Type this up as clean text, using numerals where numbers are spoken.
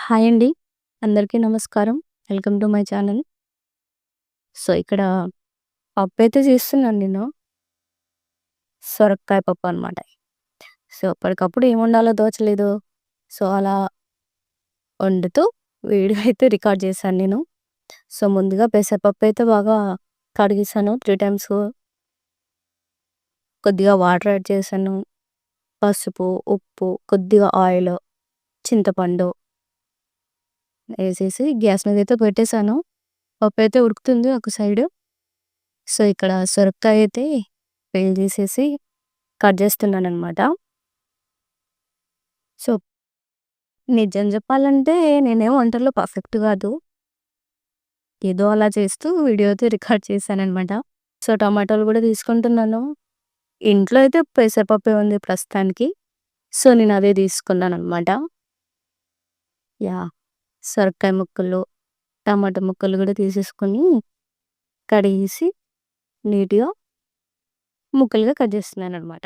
Hi అండి. అందరికీ నమస్కారం. Welcome to my channel. So, ఇక్కడ పప్పయితే చేస్తున్నాను నేను. సొరకాయ పప్పనమాట. సో, అప్పటికప్పుడు ఏం వండాలో తోచలేదు. సో, అలా వండుతూ వీడియో అయితే రికార్డ్ చేశాను నేను. సో, ముందుగా పెసరపప్పయితే బాగా కడిగేసాను 3 టైమ్స్. కొద్దిగా వాటర్ యాడ్ చేశాను. పసుపు, ఉప్పు, కొద్దిగా ఆయిల్, చింతపండు ఏసేసి గ్యాస్ మీదయితే పెట్టేసాను. పప్పయితే ఉడుకుతుంది ఒక సైడు. సో, ఇక్కడ సొరకాయ అయితే పీల్ తీసేసి కట్ చేస్తున్నాననమాట. సో, నిజం చెప్పాలంటే నేనేం వంటల్లో పర్ఫెక్ట్ కాదు. ఏదో అలా చేస్తూ వీడియో అయితే రికార్డ్ చేశాననమాట. సో, టమాటాలు కూడా తీసుకుంటున్నాను. ఇంట్లో అయితే పెసరపప్పే ఉంది ప్రస్తుతానికి. సో, నేనదే తీసుకున్నాననమాట. యాహ్! సొరకాయ ముక్కలు, టమాటా ముక్కలు కూడా తీసేసుకొని కడిగేసి నీట్‌గా ముక్కలుగా కట్ చేస్తున్నాననమాట.